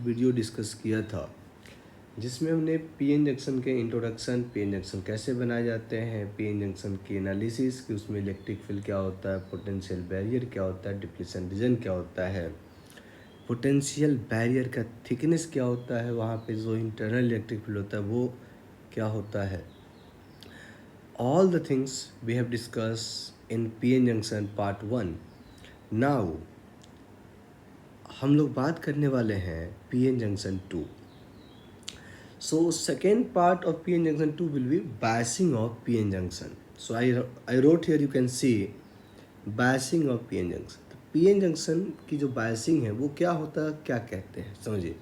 Video discuss किया था जिसमें हमने पीएन जंक्शन के इंट्रोडक्शन, पीएन जंक्शन कैसे बनाए जाते हैं, पीएन जंक्शन की एनालिसिस कि उसमें इलेक्ट्रिक फील्ड क्या होता है, पोटेंशियल बैरियर क्या होता है, डिप्लीशन रीजन क्या होता है, पोटेंशियल बैरियर का थिकनेस क्या होता है, वहाँ पे जो इंटरनल इलेक्ट्रिक फील्ड होता है वो क्या होता है। All the things we have discuss in PN junction part 1। Now हम लोग बात करने वाले हैं PN junction 2। So second part of PN junction 2 will be biasing of PN junction. So I wrote here, you can see biasing of PN junction. तो PN junction की जो biasing है वो क्या होता है, क्या कहते हैं समझिए।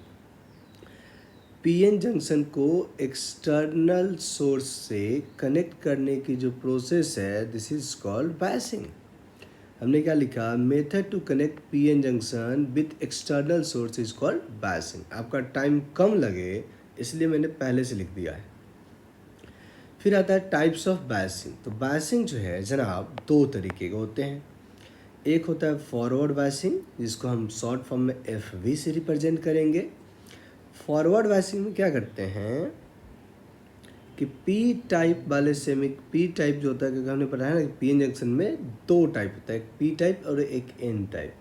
PN junction को एक्सटर्नल सोर्स से कनेक्ट करने की जो प्रोसेस है दिस इज कॉल्ड biasing। हमने क्या लिखा, method to connect PN junction with external source is called biasing. आपका टाइम कम लगे इसलिए मैंने पहले से लिख दिया है। फिर आता है टाइप्स ऑफ बायसिंग। तो बायसिंग जो है जनाब दो तरीके के होते हैं। एक होता है फॉरवर्ड बायसिंग जिसको हम शॉर्ट फॉर्म में FV से रिप्रेजेंट करेंगे। फॉरवर्ड बायसिंग में क्या करते हैं कि पी टाइप वाले सेमी, पी टाइप जो होता है, क्योंकि हमने पढ़ा है ना कि पीएन जंक्शन में दो टाइप होता है, एक पी टाइप और एक एन टाइप।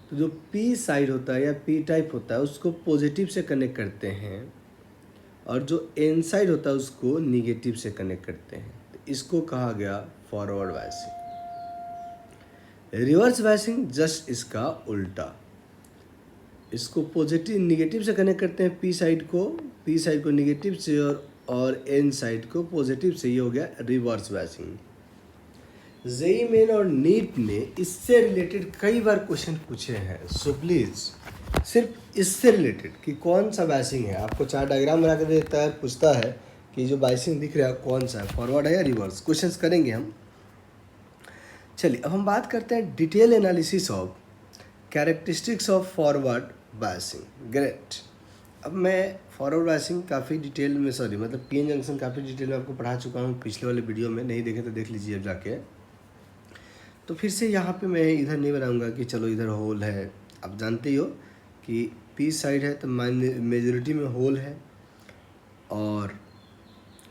तो जो पी साइड होता है या पी टाइप होता है उसको पॉजिटिव से कनेक्ट करते हैं और जो एन साइड होता है उसको निगेटिव से कनेक्ट करते हैं। तो इसको कहा गया forward biasing. Reverse biasing just इसका उल्टा, इसको पॉजिटिव निगेटिव से कनेक्ट करते हैं पी साइड को निगेटिव से और एन साइड को पॉजिटिव से। ये हो गया रिवर्स बायसिंग। जेईई मेन और नीट ने इससे रिलेटेड कई बार क्वेश्चन पूछे हैं। सो प्लीज सिर्फ इससे रिलेटेड कि कौन सा बायसिंग है, आपको चार डायग्राम बना कर देता है, पूछता है कि जो बायसिंग दिख रहा है कौन सा है, फॉरवर्ड है या रिवर्स। क्वेश्चंस करेंगे हम। चलिए अब हम बात करते हैं detail analysis of characteristics of forward biasing. Great. अब मैं फॉरवर्ड बायसिंग काफ़ी डिटेल में मतलब पीएन जंक्शन काफ़ी डिटेल में आपको पढ़ा चुका हूँ पिछले वाले वीडियो में, नहीं देखे तो देख लीजिए अब जाके। तो फिर से यहाँ पे मैं इधर नहीं बनाऊँगा कि चलो इधर होल है। आप जानते ही हो कि पी साइड है तो मेजॉरिटी में होल है और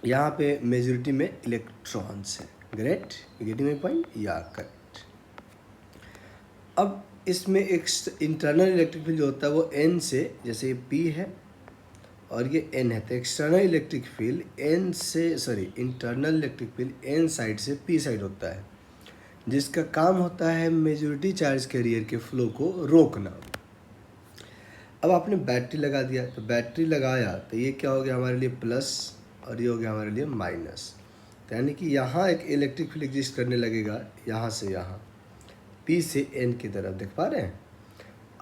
यहाँ पे मेजॉरिटी में इलेक्ट्रॉन्स है। ग्रेट, गेटिंग माय पॉइंट या करेक्ट। अब इसमें एक इंटरनल इलेक्ट्रिक फील्ड जो होता है वो एन से, जैसे ये पी है और ये एन है, तो एक्सटर्नल इलेक्ट्रिक फील्ड एन से internal electric field N side से पी साइड होता है, जिसका काम होता है मेजॉरिटी चार्ज कैरियर के फ्लो को रोकना। अब आपने बैटरी लगा दिया, तो बैटरी लगाया तो ये क्या हो गया हमारे लिए प्लस और ये हो गया हमारे लिए माइनस। तो यानी कि यहाँ एक इलेक्ट्रिक फील्ड एग्जिस्ट करने लगेगा, यहाँ से यहाँ पी से एन की तरफ, देख पा रहे हैं।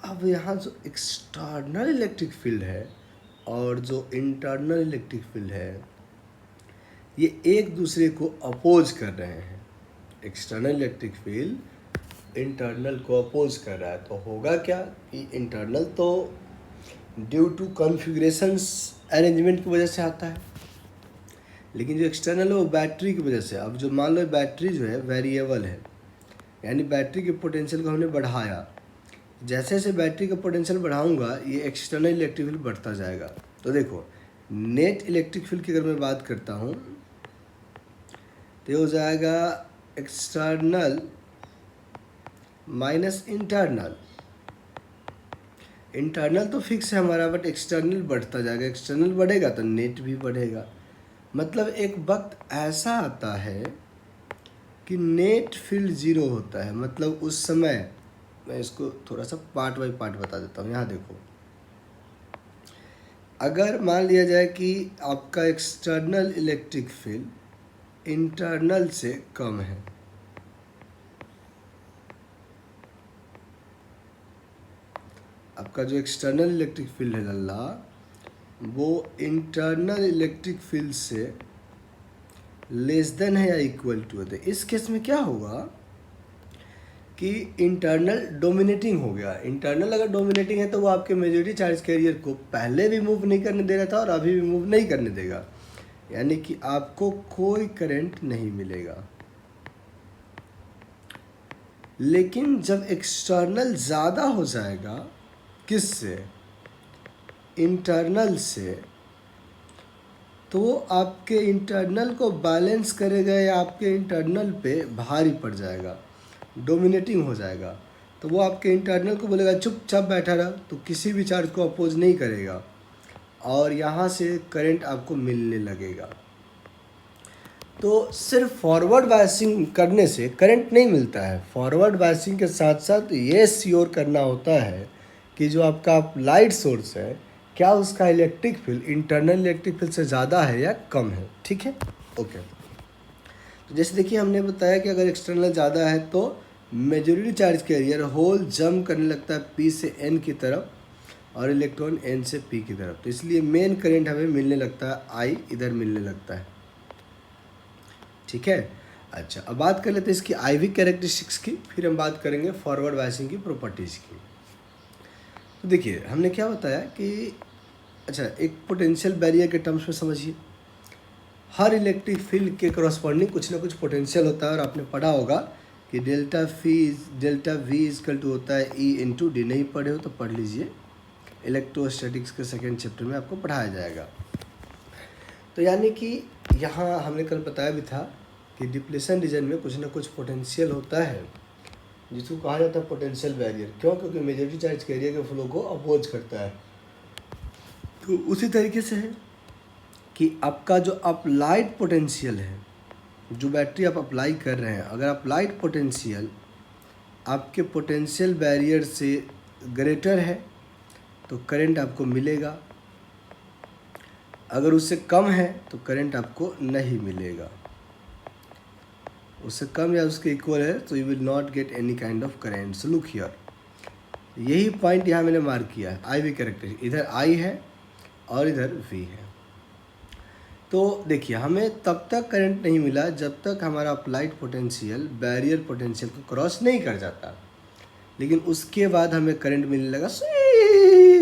अब यहाँ जो एक्सटर्नल इलेक्ट्रिक फील्ड है और जो इंटरनल इलेक्ट्रिक फील्ड है ये एक दूसरे को अपोज कर रहे हैं। एक्सटर्नल इलेक्ट्रिक फील्ड इंटरनल को अपोज कर रहा है, तो होगा क्या कि इंटरनल तो ड्यू टू कॉन्फ़िगरेशंस अरेंजमेंट की वजह से आता है, लेकिन जो एक्सटर्नल है वो बैटरी की वजह से। अब जो मान लो बैटरी जो है वेरिएबल है, यानी बैटरी के पोटेंशियल को हमने बढ़ाया, जैसे जैसे बैटरी का पोटेंशियल बढ़ाऊंगा ये एक्सटर्नल इलेक्ट्रिक फील्ड बढ़ता जाएगा। तो देखो नेट इलेक्ट्रिक फील्ड की अगर मैं बात करता हूँ तो ये हो जाएगा एक्सटर्नल माइनस इंटरनल। इंटरनल तो फिक्स है हमारा, बट एक्सटर्नल बढ़ता जाएगा। एक्सटर्नल बढ़ेगा तो नेट भी बढ़ेगा। मतलब एक वक्त ऐसा आता है कि नेट फील्ड ज़ीरो होता है। मतलब उस समय मैं इसको थोड़ा सा पार्ट बाय पार्ट बता देता हूँ। यहाँ देखो, अगर मान लिया जाए कि आपका एक्सटर्नल इलेक्ट्रिक फील्ड इंटरनल से कम है, आपका जो एक्सटर्नल इलेक्ट्रिक फील्ड है लल्ला वो इंटरनल इलेक्ट्रिक फील्ड से लेस देन है या इक्वल टू है, इस केस में क्या होगा कि इंटरनल डोमिनेटिंग हो गया। इंटरनल अगर डोमिनेटिंग है तो वो आपके मेजॉरिटी चार्ज कैरियर को पहले भी मूव नहीं करने दे रहा था और अभी भी मूव नहीं करने देगा, यानी कि आपको कोई करंट नहीं मिलेगा। लेकिन जब एक्सटर्नल ज़्यादा हो जाएगा, किससे, इंटरनल से, तो वो आपके इंटरनल को बैलेंस करेगा या आपके इंटरनल पे भारी पड़ जाएगा, डोमिनेटिंग हो जाएगा। तो वो आपके इंटरनल को बोलेगा चुपचाप बैठा रहा, तो किसी भी चार्ज को अपोज नहीं करेगा और यहाँ से करंट आपको मिलने लगेगा। तो सिर्फ फॉरवर्ड बायसिंग करने से करंट नहीं मिलता है। फॉरवर्ड बायसिंग के साथ साथ ये श्योर करना होता है कि जो आपका अप्लाइड सोर्स है, क्या उसका electric field internal electric field से ज़्यादा है या कम है। ठीक है, ओके। तो जैसे देखिए हमने बताया कि अगर एक्सटर्नल ज़्यादा है तो majority charge carrier hole jump करने लगता है पी से एन की तरफ और इलेक्ट्रॉन एन से पी की तरफ। तो इसलिए मेन करंट हमें मिलने लगता है, आई इधर मिलने लगता है। ठीक है, अच्छा अब बात कर लेते हैं इसकी आईवी कैरेक्टरिस्टिक्स की, फिर हम बात करेंगे फॉरवर्ड बायसिंग की प्रॉपर्टीज़ की। तो देखिए हमने क्या बताया कि अच्छा एक पोटेंशियल बैरियर के टर्म्स में समझिए, हर इलेक्ट्रिक फील्ड के करस्पॉन्डिंग कुछ ना कुछ पोटेंशियल होता है। और आपने पढ़ा होगा कि डेल्टा वी इजकल टू होता है ई इंटू डी। नहीं पढ़े हो तो पढ़ लीजिए, इलेक्ट्रोस्टैटिक्स के सेकेंड चैप्टर में आपको पढ़ाया जाएगा। तो यानी कि यहाँ हमने कल बताया भी था कि डिप्लेशन रीजन में कुछ ना कुछ पोटेंशियल होता है जिसको कहा जाता है पोटेंशियल बैरियर। क्यों? क्योंकि मेजॉरिटी चार्ज कैरियर के फ्लो को अपोज करता है। तो उसी तरीके से है कि आपका जो अप्लाइड पोटेंशियल है, जो बैटरी आप अप्लाई कर रहे हैं, अगर अप्लाइड पोटेंशियल आपके पोटेंशियल बैरियर से ग्रेटर है तो करंट आपको मिलेगा, अगर उससे कम है तो करंट आपको नहीं मिलेगा। उससे कम या उसके इक्वल है तो you will not get any kind of current. So look here, यही पॉइंट यहाँ मैंने मार्क किया है। आई वी कैरेक्टरिस्टिक, इधर आई है और इधर वी है। तो देखिए हमें तब तक करंट नहीं मिला जब तक हमारा अप्लाइड पोटेंशियल बैरियर पोटेंशियल को क्रॉस नहीं कर जाता, लेकिन उसके बाद हमें करंट मिलने लगा,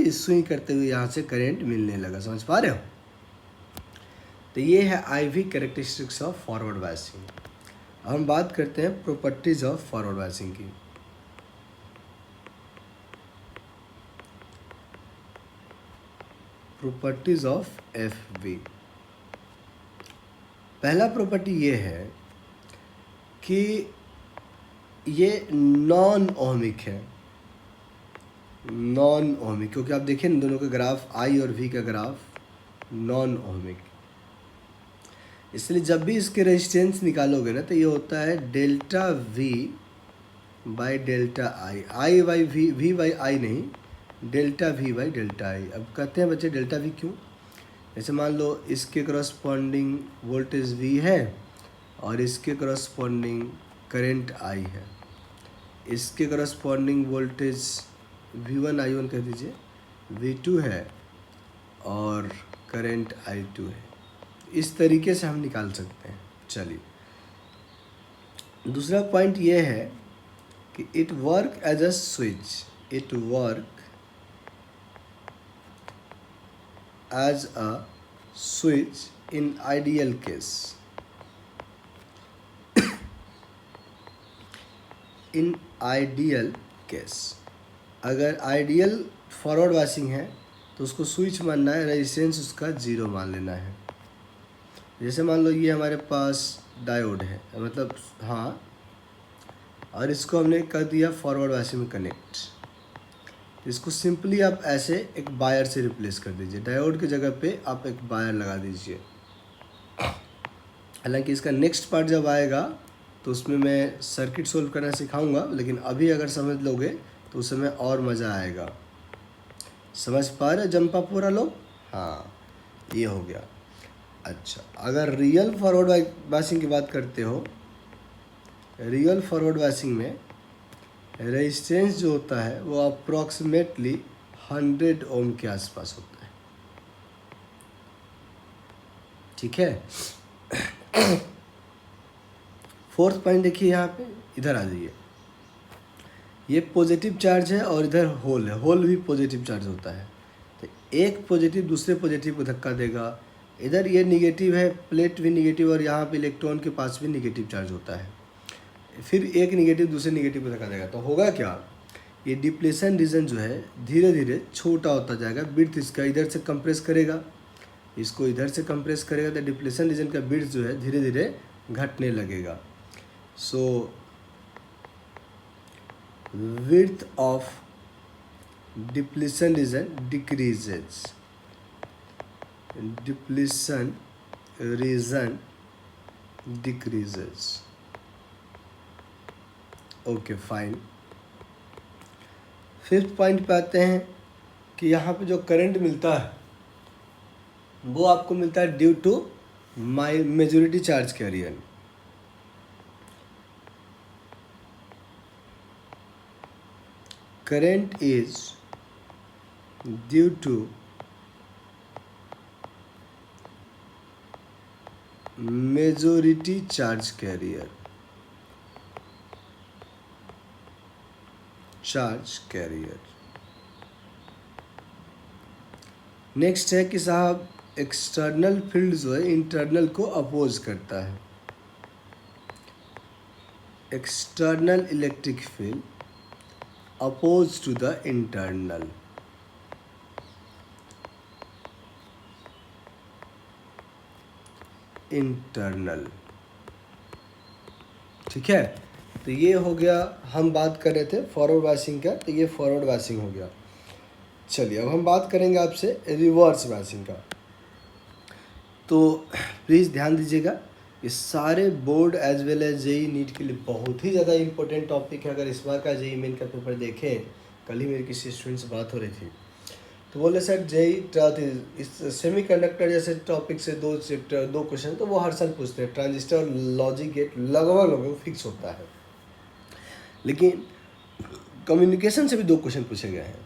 सुई करते हुए यहाँ से करंट मिलने लगा। समझ पा रहे हो? तो ये है IV characteristics of forward biasing. अब हम बात करते हैं प्रॉपर्टीज ऑफ फॉरवर्ड बायसिंग की। Properties of F V. पहला प्रॉपर्टी ये है कि ये नॉन ओहमिक है। नॉन ओहमिक क्योंकि आप देखें इन दोनों के ग्राफ, आई और वी का ग्राफ नॉन ओहमिक, इसलिए जब भी इसके रेजिस्टेंस निकालोगे ना तो ये होता है delta V by delta I, I by V by I नहीं, delta V by delta I. अब कहते हैं बच्चे डेल्टा वी क्यों? जैसे मान लो इसके करस्पॉन्डिंग वोल्टेज वी है और इसके करस्पॉन्डिंग करंट आई है, इसके करस्पॉन्डिंग वोल्टेज V1 I1 कह दीजिए, V2 है और करंट I2 है। इस तरीके से हम निकाल सकते हैं। चलिए दूसरा पॉइंट ये है कि it work as a switch, इट वर्क as a switch in ideal case. in ideal case, अगर आइडियल फॉरवर्ड बायसिंग है तो उसको स्विच मानना है, रेजिस्टेंस उसका जीरो मान लेना है। जैसे मान लो ये हमारे पास डायोड है, मतलब हाँ, और इसको हमने कर दिया फॉरवर्ड बायसिंग में कनेक्ट। इसको सिंपली आप ऐसे एक वायर से रिप्लेस कर दीजिए, डायोड की जगह पे आप एक वायर लगा दीजिए। हालांकि इसका नेक्स्ट पार्ट जब आएगा तो उसमें मैं सर्किट सोल्व करना सिखाऊंगा, लेकिन अभी अगर समझ लोगे तो उस समय और मज़ा आएगा। समझ पा रहे जंपा पूरा लोग? हाँ, ये हो गया। अच्छा, अगर रियल फॉरवर्ड बायसिंग की बात करते हो, रियल फॉरवर्ड बायसिंग में रेजिस्टेंस जो होता है वो अप्रॉक्सीमेटली 100 ओम के आसपास होता है। ठीक है। फोर्थ पॉइंट देखिए यहाँ पे, इधर आ जाइए। ये पॉजिटिव चार्ज है और इधर होल है, होल भी पॉजिटिव चार्ज होता है। तो एक पॉजिटिव दूसरे पॉजिटिव को धक्का देगा। इधर ये निगेटिव है, प्लेट भी निगेटिव, और यहाँ पे इलेक्ट्रॉन के पास भी निगेटिव चार्ज होता है। फिर एक निगेटिव दूसरे निगेटिव को धक्का देगा तो होगा क्या ये डिप्लेशन रीजन जो है धीरे धीरे छोटा होता जाएगा। विड्थ इसका इधर से कंप्रेस करेगा, इसको इधर से कंप्रेस करेगा, तो डिप्लेशन रीजन का विड्थ जो है धीरे धीरे घटने लगेगा। So width of depletion region decreases, depletion region decreases. Okay fine. Fifth point पे आते हैं कि यहाँ पे जो करंट मिलता है वो आपको मिलता है due to majority charge carrier. Current is due to majority charge carrier, next है कि साहब एक्सटर्नल फील्ड जो है इंटरनल को अपोज करता है। External electric field oppose to the internal. ठीक है, तो ये हो गया, हम बात कर रहे थे फॉरवर्ड बायसिंग का, तो ये फॉरवर्ड बायसिंग हो गया। चलिए अब हम बात करेंगे आपसे रिवर्स बायसिंग का। तो प्लीज़ ध्यान दीजिएगा, ये सारे board as well as JEE NEET के लिए बहुत ही ज़्यादा इंपॉर्टेंट टॉपिक है। अगर इस बार का जेई मेन का पेपर देखें, कल ही मेरी किसी स्टूडेंट से बात हो रही थी, तो बोले सर जेई इस सेमीकंडक्टर जैसे टॉपिक से दो क्वेश्चन तो वो हर साल पूछते हैं। ट्रांजिस्टर, लॉजिक गेट लगभग फिक्स होता है, लेकिन कम्युनिकेशन से भी 2 क्वेश्चन पूछे गए हैं।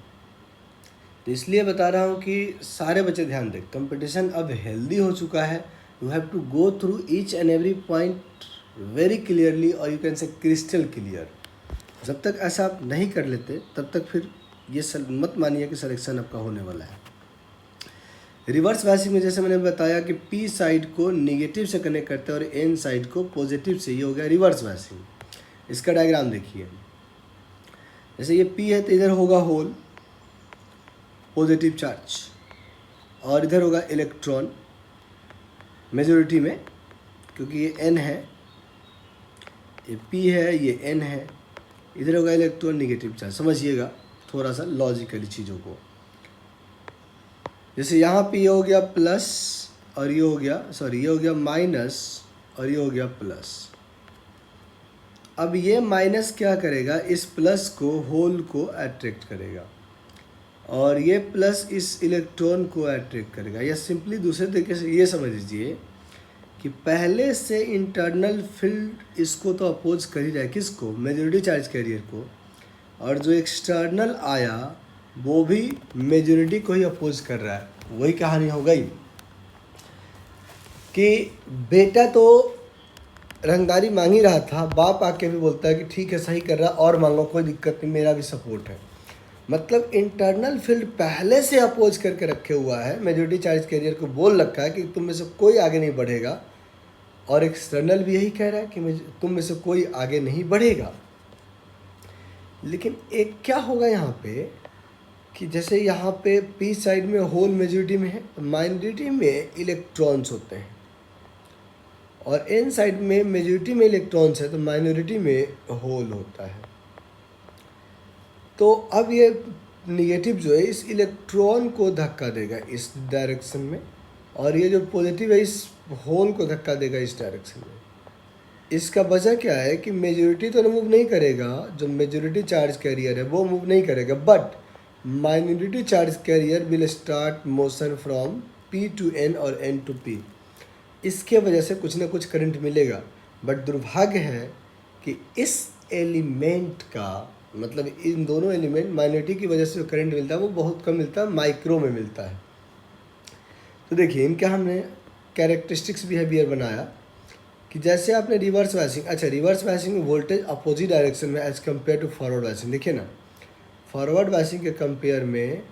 तो इसलिए बता रहा हूँ कि सारे बच्चे ध्यान दें, कंपटीशन अब हेल्दी हो चुका है। You have to go through each and every point very clearly, और you can say crystal clear. जब तक ऐसा आप नहीं कर लेते तब तक फिर ये मत मानिए कि सिलेक्शन आपका होने वाला है। रिवर्स बायसिंग में जैसे मैंने बताया कि पी साइड को निगेटिव से कनेक्ट करते हैं और एन साइड को पॉजिटिव से, ये हो गया रिवर्स बायसिंग। इसका डायग्राम देखिए, जैसे ये पी है तो इधर होगा होल पॉजिटिव चार्ज, और इधर होगा इलेक्ट्रॉन मेजॉरिटी में, क्योंकि ये एन है, ये पी है, ये एन है, इधर होगा इलेक्ट्रॉन नेगेटिव चार्ज। समझिएगा थोड़ा सा लॉजिकली चीज़ों को। जैसे यहाँ पे ये हो गया प्लस और ये हो गया, सॉरी ये हो गया माइनस और ये हो गया प्लस। अब ये माइनस क्या करेगा, इस प्लस को, होल को अट्रैक्ट करेगा, और ये प्लस इस इलेक्ट्रॉन को अट्रैक्ट करेगा। या सिंपली दूसरे तरीके से ये समझ लीजिए कि पहले से इंटरनल फील्ड इसको तो अपोज कर ही रहा है, किसको, मेजॉरिटी चार्ज कैरियर को, और जो एक्सटर्नल आया वो भी मेजॉरिटी को ही अपोज कर रहा है। वही कहानी हो गई कि बेटा तो रंगदारी मांग ही रहा था, बाप आके भी बोलता है कि ठीक है सही कर रहा, और मांगो कोई दिक्कत नहीं, मेरा भी सपोर्ट है। मतलब इंटरनल फील्ड पहले से अपोज करके रखे हुआ है, मेजॉरिटी चार्ज कैरियर को बोल रखा है कि तुम में से कोई आगे नहीं बढ़ेगा, और एक्सटर्नल भी यही कह रहा है कि तुम में से कोई आगे नहीं बढ़ेगा। लेकिन एक क्या होगा यहाँ पे कि जैसे यहाँ पे पी साइड में होल मेजॉरिटी में है, माइनॉरिटी में इलेक्ट्रॉन्स होते हैं, और एन साइड में मेजॉरिटी में इलेक्ट्रॉन्स है तो माइनॉरिटी में होल होता है। तो अब ये निगेटिव जो है इस इलेक्ट्रॉन को धक्का देगा इस डायरेक्शन में, और ये जो पॉजिटिव है इस होल को धक्का देगा इस डायरेक्शन में। इसका वजह क्या है कि मेजॉरिटी तो मूव नहीं करेगा, जो मेजॉरिटी चार्ज कैरियर है वो मूव नहीं करेगा, but minority charge carrier will start motion from P to N और एन टू पी। इसके वजह से कुछ ना कुछ करंट मिलेगा, बट दुर्भाग्य है कि इस एलिमेंट का, मतलब इन दोनों एलिमेंट, माइनॉरिटी की वजह से जो करंट मिलता है वो बहुत कम मिलता है, माइक्रो में मिलता है। तो देखिए इनका हमने कैरेक्टरिस्टिक्स बिहेवियर बनाया कि जैसे आपने रिवर्स बायसिंग, अच्छा रिवर्स बायसिंग में वोल्टेज अपोजिट डायरेक्शन में as compare to forward biasing. देखिए ना, फॉरवर्ड बायसिंग के कंपेयर में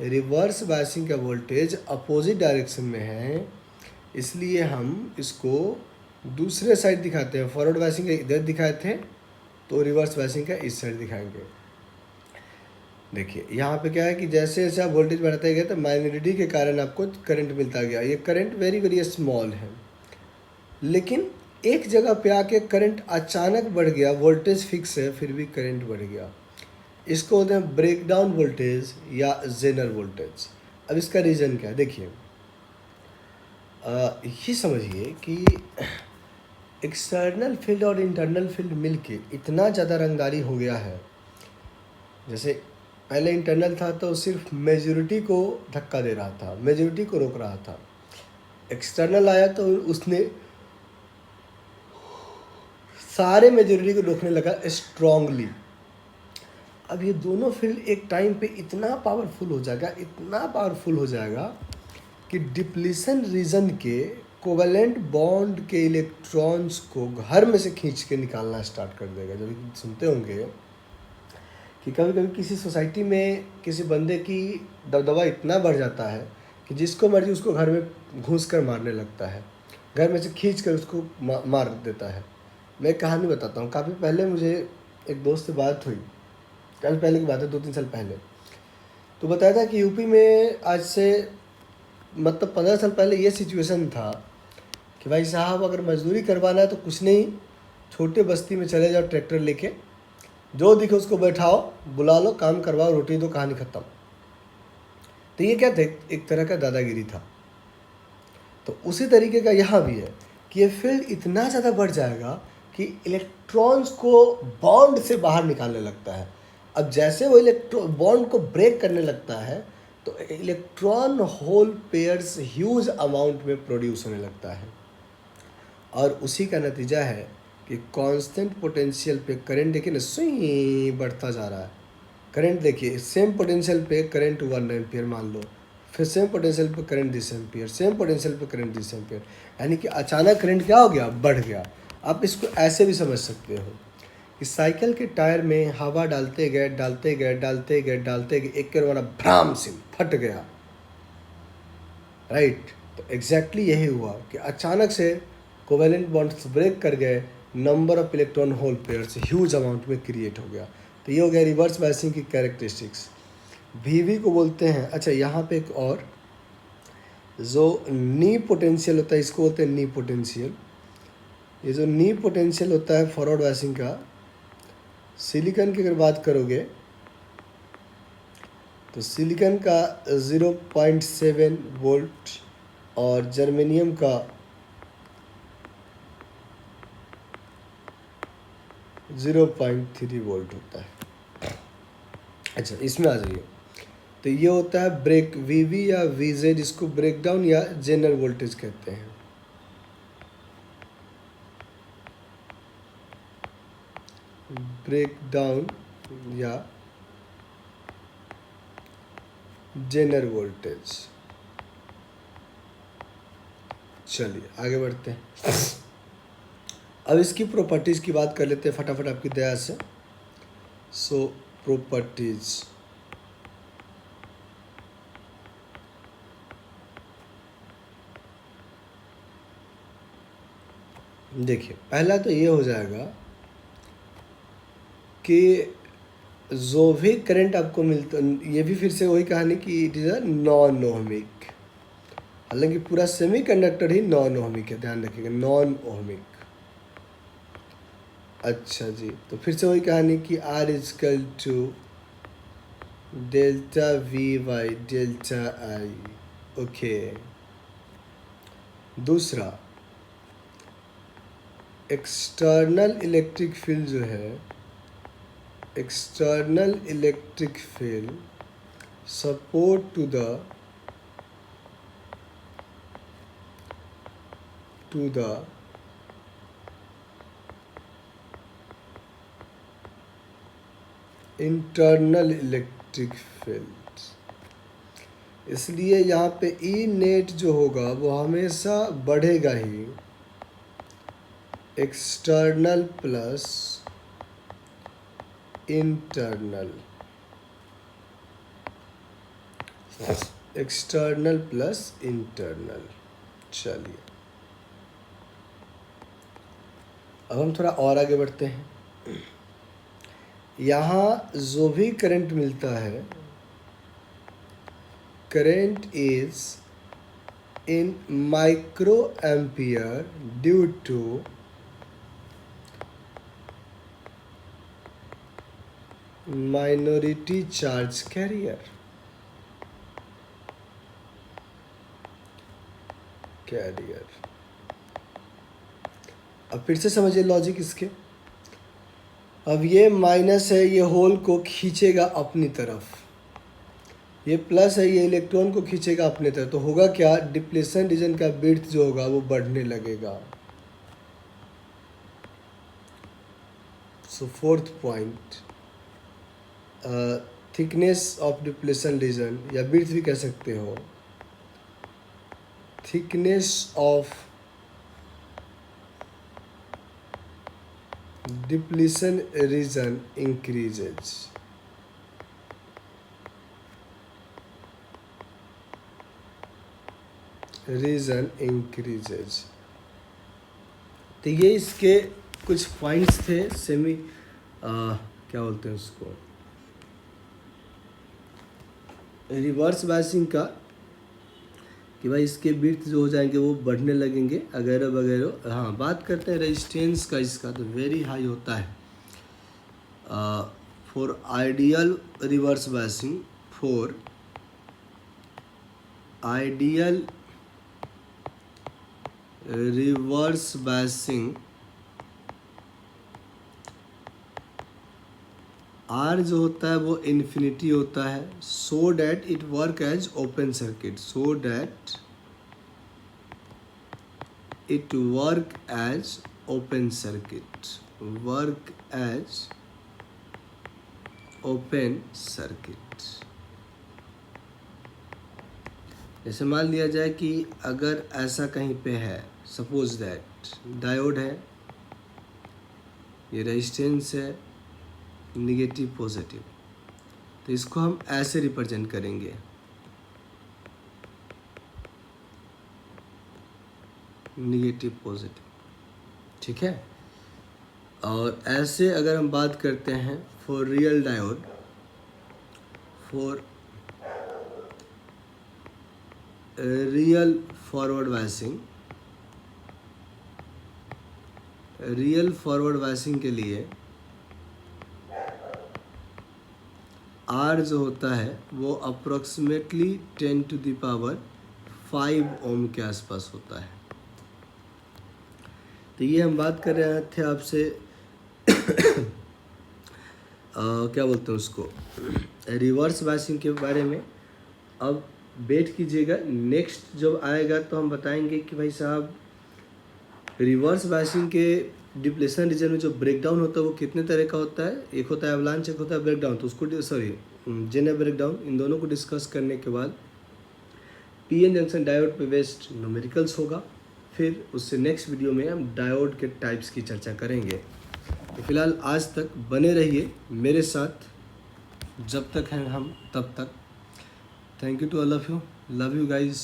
रिवर्स बायसिंग का वोल्टेज अपोजिट डायरेक्शन में है, इसलिए हम इसको दूसरे साइड दिखाते हैं। फॉरवर्ड बायसिंग का इधर दिखाए थे, तो रिवर्स बायसिंग का इस साइड दिखाएंगे। देखिए यहाँ पे क्या है कि जैसे जैसे आप वोल्टेज बढ़ाते गए तो माइनॉरिटी के कारण आपको करंट मिलता गया। ये करंट वेरी वेरी स्मॉल है, लेकिन एक जगह पे आके करंट अचानक बढ़ गया। वोल्टेज फिक्स है फिर भी करंट बढ़ गया। इसको बोलते हैं ब्रेक डाउन वोल्टेज या जेनर वोल्टेज। अब इसका रीज़न क्या है, देखिए ये समझिए कि एक्सटर्नल फील्ड और इंटरनल फील्ड मिलके इतना ज़्यादा रंगदारी हो गया है। जैसे पहले इंटरनल था तो सिर्फ मेजॉरिटी को धक्का दे रहा था, मेजॉरिटी को रोक रहा था। एक्सटर्नल आया तो उसने सारे मेजॉरिटी को रोकने लगा स्ट्रांगली। अब ये दोनों फील्ड एक टाइम पे इतना पावरफुल हो जाएगा, इतना पावरफुल हो जाएगा कि डिप्लीशन रीजन के कोवेलेंट बॉन्ड के इलेक्ट्रॉन्स को घर में से खींच के निकालना स्टार्ट कर देगा। जब सुनते होंगे कि कभी कभी किसी सोसाइटी में किसी बंदे की दबदबा इतना बढ़ जाता है कि जिसको मर्जी उसको घर में घुस कर मारने लगता है, घर में से खींच कर उसको मार देता है। मैं एक कहानी बताता हूँ। काफ़ी पहले मुझे एक दोस्त से बात हुई, काफ़ी पहले की बात है, 2-3 साल पहले। तो बताया था कि यूपी में आज से मतलब 15 साल पहले ये सिचुएशन था कि भाई साहब अगर मजदूरी करवाना है तो कुछ नहीं, छोटे बस्ती में चले जाओ ट्रैक्टर लेके, जो दिखे उसको बैठाओ, बुला लो, काम करवाओ, रोटी दो, कहानी ख़त्म। तो ये क्या थे, एक तरह का दादागिरी था। तो उसी तरीके का यहाँ भी है कि ये फील्ड इतना ज़्यादा बढ़ जाएगा कि इलेक्ट्रॉन्स को बॉन्ड से बाहर निकालने लगता है। अब जैसे वो इलेक्ट्रॉन बॉन्ड को ब्रेक करने लगता है तो electron hole pairs huge amount में प्रोड्यूस होने लगता है, और उसी का नतीजा है कि कांस्टेंट पोटेंशियल पे करंट देखिए ना स्वयं बढ़ता जा रहा है। करंट देखिए सेम पोटेंशियल पे करंट 1 एम्पियर मान लो, फिर सेम पोटेंशियल पे करंट 10 एम्पियर, सेम पोटेंशियल पे करंट 10 एम्पियर, यानी कि अचानक करंट क्या हो गया, बढ़ गया। आप इसको ऐसे भी समझ सकते हो कि साइकिल के टायर में हवा डालते गए डालते गए डालते गए डालते गए, एक बार वाला भ्राम से फट गया, राइट। तो एग्जैक्टली यही हुआ कि अचानक से कोवेलेंट बॉन्ड्स ब्रेक कर गए, number of electron hole pairs huge amount में क्रिएट हो गया। तो ये हो गया रिवर्स बायसिंग की कैरेक्टरिस्टिक्स। वीवी को बोलते हैं, अच्छा यहाँ पे एक और जो नी पोटेंशियल होता है, इसको बोलते हैं नी पोटेंशियल। ये जो नी पोटेंशियल होता है फॉरवर्ड बायसिंग का, सिलिकॉन की अगर बात करोगे तो सिलिकॉन का 0.7 वोल्ट और जर्मेनियम का 0.3 वोल्ट होता है। अच्छा इसमें आ जाइए, तो ये होता है ब्रेक वीवी या वीजेड, इसको ब्रेक डाउन या जेनर वोल्टेज कहते हैं। ब्रेक डाउन या जेनर वोल्टेज। चलिए आगे बढ़ते हैं। अब इसकी प्रॉपर्टीज़ की बात कर लेते हैं फटाफट आपकी दया से। सो प्रॉपर्टीज, देखिए पहला तो ये हो जाएगा कि जो भी करंट आपको मिलता, ये भी फिर से वही कहानी कि it is a non ohmic. हालांकि पूरा सेमीकंडक्टर ही नॉन ओहमिक है, ध्यान रखिएगा, नॉन ओहमिक। अच्छा जी, तो फिर से वही कहानी कि R equal to delta V by delta I. Okay, दूसरा एक्सटर्नल इलेक्ट्रिक फील्ड जो है, external electric field support to the internal electric field. इसलिए यहाँ पे ई नेट जो होगा वो हमेशा बढ़ेगा ही, external plus internal, external plus internal. चलिए अब हम थोड़ा और आगे बढ़ते हैं। यहाँ जो भी करंट मिलता है, current is in micro ampere due to minority charge carrier. अब फिर से समझिए लॉजिक इसके। अब ये माइनस है, ये होल को खींचेगा अपनी तरफ, ये प्लस है, ये इलेक्ट्रॉन को खींचेगा अपने तरफ। तो होगा क्या, डिप्लेशन रीजन का विड्थ जो होगा वो बढ़ने लगेगा। So fourth point, thickness of depletion region या विड्थ भी कह सकते हो, thickness of depletion region increases। Region increases. तो ये इसके कुछ पॉइंट्स थे सेमी क्या बोलते हैं उसको, रिवर्स बायसिंग का, कि भाई इसके विड्थ जो हो जाएंगे वो बढ़ने लगेंगे वगैरह वगैरह। हाँ, बात करते हैं रेजिस्टेंस का, इसका तो वेरी हाई होता है for ideal reverse biasing. For ideal reverse biasing R जो होता है वो इन्फिनिटी होता है, so that it work as open circuit, so that it work as open circuit, work as open circuit. जैसे मान लिया जाए कि अगर ऐसा कहीं पे है, सपोज दैट डायोड है, ये रेजिस्टेंस है, निगेटिव पॉजिटिव, तो इसको हम ऐसे रिप्रेजेंट करेंगे, निगेटिव पॉजिटिव, ठीक है। और ऐसे अगर हम बात करते हैं for real diode, for real forward biasing, real forward biasing के लिए आर जो होता है वो अप्रोक्सीमेटली 10⁵ ओम के आसपास होता है। तो ये हम बात कर रहे थे आपसे क्या बोलते हैं उसको, रिवर्स बायसिंग के बारे में। अब वेट कीजिएगा, नेक्स्ट जब आएगा तो हम बताएंगे कि भाई साहब रिवर्स बायसिंग के डिप्लेशन रीजन में जो ब्रेकडाउन होता है वो कितने तरह का होता है। एक होता है एवलांच, एक होता है ब्रेकडाउन। तो उसको जेनर ब्रेकडाउन, इन दोनों को डिस्कस करने के बाद पीएन जंक्शन डायोड पे बेस्ड न्यूमेरिकल्स होगा। फिर उससे नेक्स्ट वीडियो में हम डायोड के टाइप्स की चर्चा करेंगे। तो फिलहाल आज तक बने रहिए मेरे साथ, जब तक हैं हम तब तक। Thank you to all of you, love you guys.